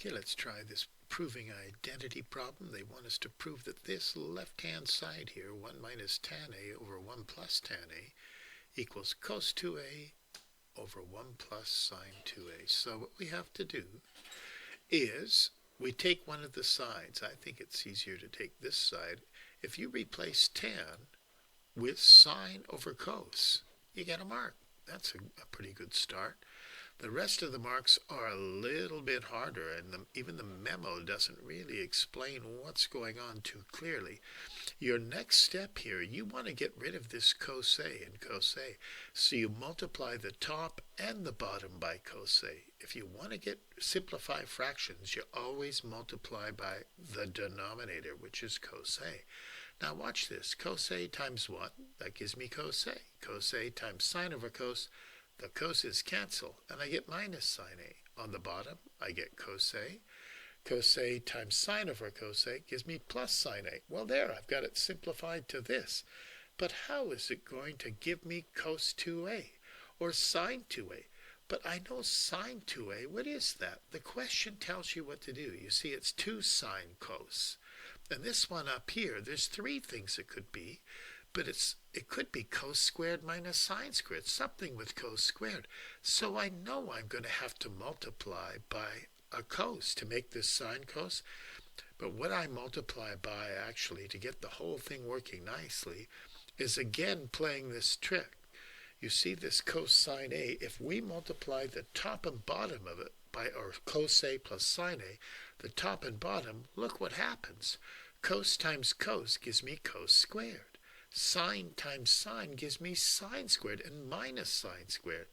Okay, let's try this proving identity problem. They want us to prove that this left-hand side here, 1 minus tan A over 1 plus tan A, equals cos 2A over 1 plus sine 2A. So what we have to do is we take one of the sides. I think it's easier to take this side. If you replace tan with sine over cos, you get a mark. That's a pretty good start. The rest of the marks are a little bit harder, and even the memo doesn't really explain what's going on too clearly. Your next step here, you want to get rid of this cos A and cos A. So you multiply the top and the bottom by cos A. If you want to simplify fractions, you always multiply by the denominator, which is cos A. Now watch this. Cos A times 1, that gives me cos A. Cos A times sine over cos. The cos's cancel, and I get minus sine A. On the bottom, I get cos A. Cos A times sine over cos A gives me plus sine A. Well, there, I've got it simplified to this. But how is it going to give me cos 2A or sine 2A? But I know sine 2A. What is that? The question tells you what to do. You see, it's 2 sine cos. And this one up here, there's 3 things it could be. But it could be cos squared minus sine squared, something with cos squared. So I know I'm going to have to multiply by a cos to make this sine cos. But what I multiply by, actually, to get the whole thing working nicely, is again playing this trick. You see this cos sine A, if we multiply the top and bottom of it by, or cos A plus sine A, the top and bottom, look what happens. Cos times cos gives me cos squared. Sine times sine gives me sine squared and minus sine squared.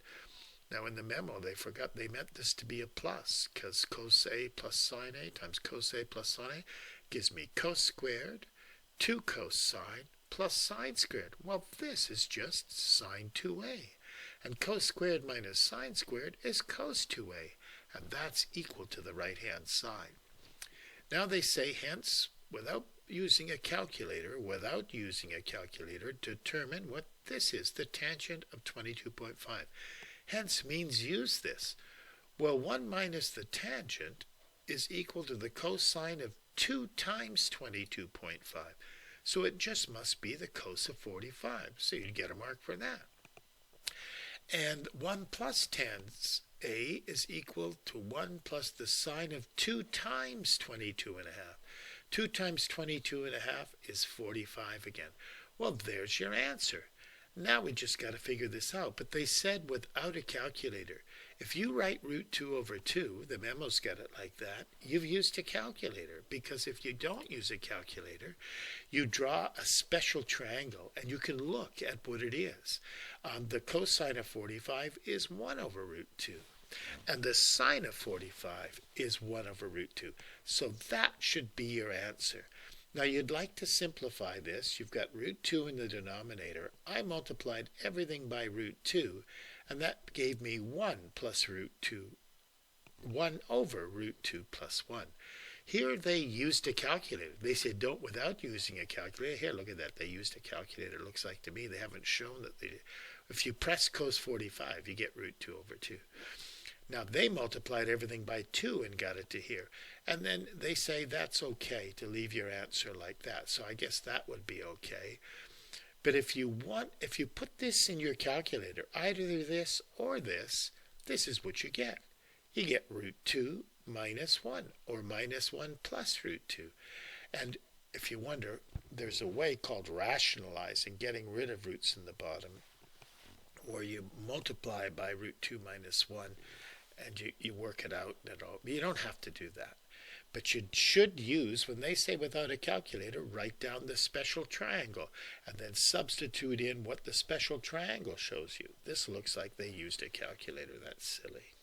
Now in the memo they forgot they meant this to be a plus, because cos A plus sine A times cos A plus sine A gives me cos squared, 2 cos sine plus sine squared. Well, this is just sine 2A. And cos squared minus sine squared is cos 2A. And that's equal to the right-hand side. Now they say, hence, without using a calculator, determine what this is, the tangent of 22.5. Hence means use this. Well, 1 minus the tangent is equal to the cosine of 2 times 22.5. So it just must be the cos of 45. So you'd get a mark for that. And 1 plus tan A is equal to 1 plus the sine of 2 times 22.5. 2 times 22.5 is 45 again. Well, there's your answer. Now we just got to figure this out. But they said without a calculator. If you write root 2 over 2, the memo's got it like that, you've used a calculator. Because if you don't use a calculator, you draw a special triangle and you can look at what it is. The cosine of 45 is 1 over root 2. And the sine of 45 is 1 over root 2. So that should be your answer. Now you'd like to simplify this. You've got root 2 in the denominator. I multiplied everything by root 2, and that gave me 1 plus root 2, 1 over root 2 plus 1. Here they used a calculator. They said don't without using a calculator. Here, look at that. They used a calculator, it looks like to me. They haven't shown that they did. If you press cos 45, you get root 2 over 2. Now, they multiplied everything by 2 and got it to here. And then they say that's okay to leave your answer like that. So I guess that would be okay. But if you put this in your calculator, either this or this is what you get. You get root 2 minus 1, or minus 1 plus root 2. And if you wonder, there's a way called rationalizing, getting rid of roots in the bottom, where you multiply by root 2 minus 1, and you work it out at all. You don't have to do that. But you should use, when they say without a calculator, write down the special triangle and then substitute in what the special triangle shows you. This looks like they used a calculator. That's silly.